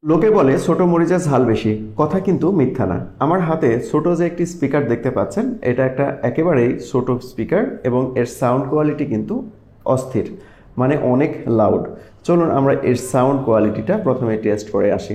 লোকে বলে ছোট মরিচের ঝাল বেশি, কথা কিন্তু মিথ্যা না। আমার হাতে ছোট যে একটি স্পিকার দেখতে পাচ্ছেন, এটা একটা একেবারেই ছোট স্পিকার এবং এর সাউন্ড কোয়ালিটি কিন্তু অস্থির, মানে অনেক লাউড। চলুন আমরা এর সাউন্ড কোয়ালিটিটা প্রথমে টেস্ট করে আসি।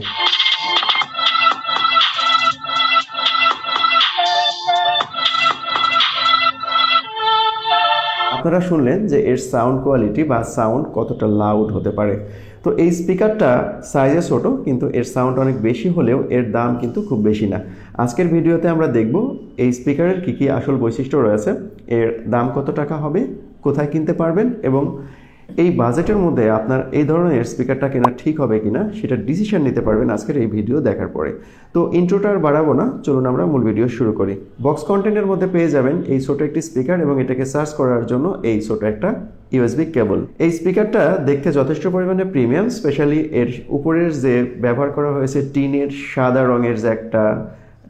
আপনারা শুনলেন যে এর সাউন্ড কোয়ালিটি বা সাউন্ড কতটা লাউড হতে পারে। তো এই স্পিকারটা সাইজে ছোট, কিন্তু এর সাউন্ড অনেক বেশি হলেও এর দাম কিন্তু খুব বেশি না। আজকের ভিডিওতে আমরা দেখব এই স্পিকারের কী আসল বৈশিষ্ট্য রয়েছে, এর দাম কত টাকা হবে, কোথায় কিনতে পারবেন, এবং এই বাজেটের মধ্যে আপনার এই ধরনের স্পিকারটা কেনা ঠিক হবে কিনা সেটা ডিসিশন নিতে পারবেন আজকের এই ভিডিও দেখার পরে। তো ইন্ট্রোটা আর বাড়াবো না, চলুন আমরা মূল ভিডিও শুরু করি। বক্স কন্টেন্টের মধ্যে পেয়ে যাবেন এই ছোট একটি স্পিকার এবং এটাকে সার্চ করার জন্য এই ছোট একটা ইউএসবি কেবল। এই স্পিকারটা দেখতে যথেষ্ট পরিমাণে প্রিমিয়াম, স্পেশালি এর উপরের যে ব্যবহার করা হয়েছে টিনের সাদা রঙের যে একটা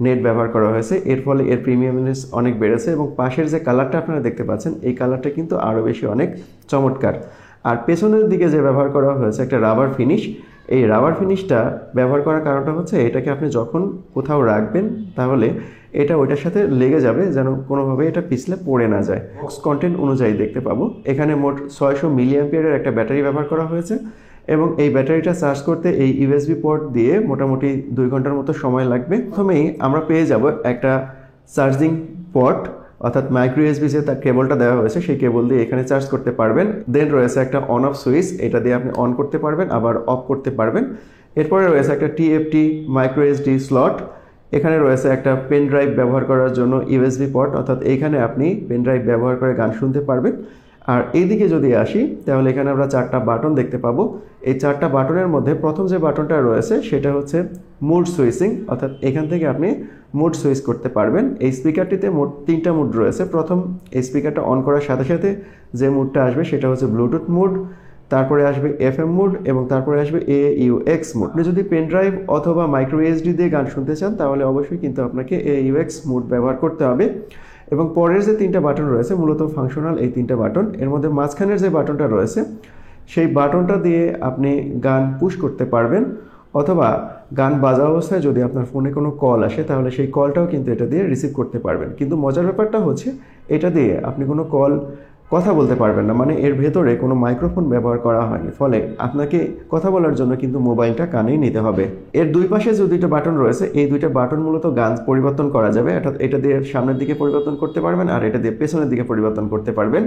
নেট ব্যবহার করা হয়েছে, এর ফলে এর প্রিমিয়ামনেস অনেক বেড়েছে এবং পাশের যে কালারটা আপনারা দেখতে পাচ্ছেন এই কালারটা কিন্তু আরও বেশি অনেক চমৎকার। আর পেছনের দিকে যে ব্যবহার করা হয়েছে একটা রাবার ফিনিশ, এই রাবার ফিনিশটা ব্যবহার করার কারণটা হচ্ছে এটাকে আপনি যখন কোথাও রাখবেন তাহলে এটা ওইটার সাথে লেগে যাবে, যেন কোনোভাবে এটা পিছলে পড়ে না যায়। বক্স কন্টেন্ট অনুযায়ী দেখতে পাবো এখানে মোট 600 মিলি অ্যাম্পিয়ারের একটা ব্যাটারি ব্যবহার করা হয়েছে এবং এই ব্যাটারিটা চার্জ করতে এই ইউএসবি পোর্ট দিয়ে মোটামুটি 2 ঘন্টার মতো সময় লাগবে। প্রথমেই আমরা পেয়ে যাব একটা চার্জিং পোর্ট, অর্থাৎ মাইক্রো ইউএসবি যে তার কেবলটা দেওয়া হয়েছে সেই কেবল দিয়ে এখানে চার্জ করতে পারবেন। দেন রয়েছে একটা অন অফ সুইচ, এটা দিয়ে আপনি অন করতে পারবেন আবার অফ করতে পারবেন। এরপরে রয়েছে একটা টিএফটি মাইক্রো এসডি স্লট, এখানে রয়েছে একটা পেন ড্রাইভ ব্যবহার করার জন্য ইউএসবি পোর্ট, অর্থাৎ এইখানে আপনি পেন ড্রাইভ ব্যবহার করে গান শুনতে পারবেন। আর এইদিকে যদি আসি তাহলে এখানে আমরা 4টা বাটন দেখতে পাবো। এই 4টা বাটনের মধ্যে প্রথম যে বাটনটা রয়েছে সেটা হচ্ছে মুড সুইচিং, অর্থাৎ এখান থেকে আপনি মুড সুইচ করতে পারবেন। এই স্পিকারটিতে মোট 3টা মুড রয়েছে। প্রথম এই স্পিকারটা অন করার সাথে সাথে যে মুডটা আসবে সেটা হচ্ছে ব্লুটুথ মুড, তারপরে আসবে এফএম মুড এবং তারপরে আসবে AUX মুড। আপনি যদি পেন ড্রাইভ অথবা মাইক্রো এসডি দিয়ে গান শুনতে চান তাহলে অবশ্যই কিন্তু আপনাকে AUX মুড ব্যবহার করতে হবে। এবং পরের যে 3টা বাটন রয়েছে মূলত ফাংশনাল এই 3টা বাটন, এর মধ্যে মাঝখানের যে বাটনটা রয়েছে সেই বাটনটা দিয়ে আপনি গান পুশ করতে পারবেন, অথবা গান বাজা অবস্থায় যদি আপনার ফোনে কোনো কল আসে তাহলে সেই কলটাও কিন্তু এটা দিয়ে রিসিভ করতে পারবেন। কিন্তু মজার ব্যাপারটা হচ্ছে এটা দিয়ে আপনি কোনো কথা বলতে পারবেন না, মানে এর ভেতরে কোনো মাইক্রোফোন ব্যবহার করা হয়নি, ফলে আপনাকে কথা বলার জন্য কিন্তু মোবাইলটা কানেই নিতে হবে। এর দুই পাশে যে 2টা বাটন রয়েছে এই 2টা বাটন মূলত গান পরিবর্তন করা যাবে, অর্থাৎ এটা দিয়ে সামনের দিকে পরিবর্তন করতে পারবেন আর এটা দিয়ে পেছনের দিকে পরিবর্তন করতে পারবেন।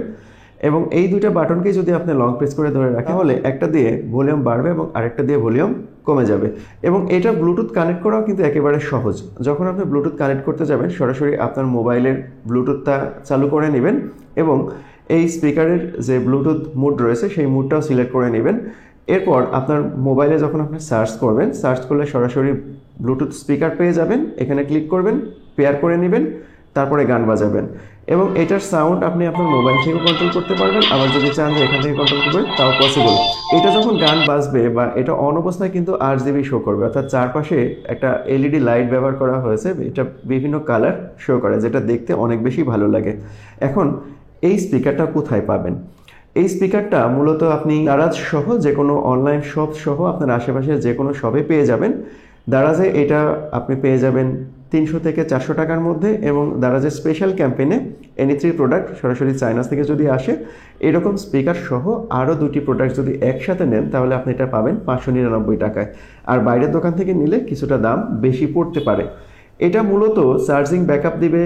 এবং এই 2টা বাটনকেই যদি আপনি লং প্রেস করে ধরে রাখেন তাহলে একটা দিয়ে ভলিউম বাড়বে এবং আরেকটা দিয়ে ভলিউম কমে যাবে। এবং এটা ব্লুটুথ কানেক্ট করাও কিন্তু একেবারে সহজ। যখন আপনি ব্লুটুথ কানেক্ট করতে যাবেন সরাসরি আপনার মোবাইলের ব্লুটুথটা চালু করে নেবেন এবং এই স্পিকারের যে ব্লুটুথ মুড রয়েছে সেই মুডটাও সিলেক্ট করে নেবেন। এরপর আপনার মোবাইলে যখন আপনি সার্চ করবেন, সার্চ করলে সরাসরি ব্লুটুথ স্পিকার পেয়ে যাবেন, এখানে ক্লিক করবেন, পেয়ার করে নেবেন, তারপরে গান বাজাবেন এবং এটার সাউন্ড আপনি আপনার মোবাইল থেকে কন্ট্রোল করতে পারবেন। আবার যদি চান যে এখান থেকে কন্ট্রোল করবেন তাও পসিবল। এটা যখন গান বাজবে বা এটা অন অবস্থায় কিন্তু RGB শো করবে, অর্থাৎ চারপাশে একটা LED লাইট ব্যবহার করা হয়েছে, এটা বিভিন্ন কালার শো করে যেটা দেখতে অনেক বেশি ভালো লাগে। এখন এই স্পিকারটা কোথায় পাবেন? এই স্পিকারটা মূলত আপনি দারাজ সহ যে কোনো অনলাইন শপ সহ আপনার আশেপাশে যে কোনো শপে পেয়ে যাবেন। দারাজে এটা আপনি পেয়ে যাবেন 300 থেকে 400 টাকার মধ্যে এবং দারাজের স্পেশাল ক্যাম্পেইনে এনি3 প্রোডাক্ট সরাসরি চায়না থেকে যদি আসে এরকম স্পিকার সহ আরও 2টি প্রোডাক্ট যদি একসাথে নেন তাহলে আপনি এটা পাবেন 599 টাকায়। আর বাইরের দোকান থেকে নিলে কিছুটা দাম বেশি পড়তে পারে। এটা মূলত চার্জিং ব্যাকআপ দিবে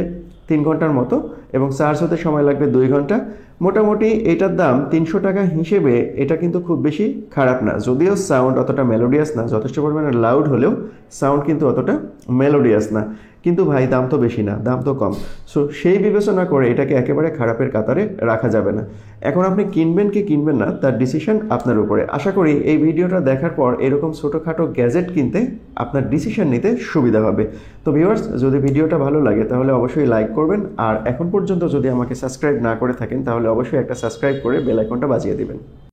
3 ঘন্টার মতো এবং চার্জ হতে সময় লাগবে 2 ঘন্টা। মোটামুটি এটার দাম 300 টাকা হিসেবে এটা কিন্তু খুব বেশি খারাপ না, যদিও সাউন্ড অতটা মেলোডিয়াস না, যথেষ্ট পরিমাণে লাউড হলেও সাউন্ড কিন্তু অতটা মেলোডিয়াস না। কিন্তু ভাই দাম তো বেশি না, দাম তো কম, সো সেই বিবেচনা করে এটাকে একেবারে খারাপের কাতারে রাখা যাবে না। এখন আপনি কিনবেন কি কিনবেন না তার ডিসিশন আপনার উপরে। আশা করি এই ভিডিওটা দেখার পর এরকম ছোটোখাটো গ্যাজেট কিনতে আপনার ডিসিশন নিতে সুবিধা হবে। তো ভিউয়ার্স, যদি ভিডিওটা ভালো লাগে তাহলে অবশ্যই লাইক করবেন, আর এখন পর্যন্ত যদি আমাকে সাবস্ক্রাইব না করে থাকেন তাহলে অবশ্যই একটা সাবস্ক্রাইব করে বেল আইকনটা বাজিয়ে দিবেন।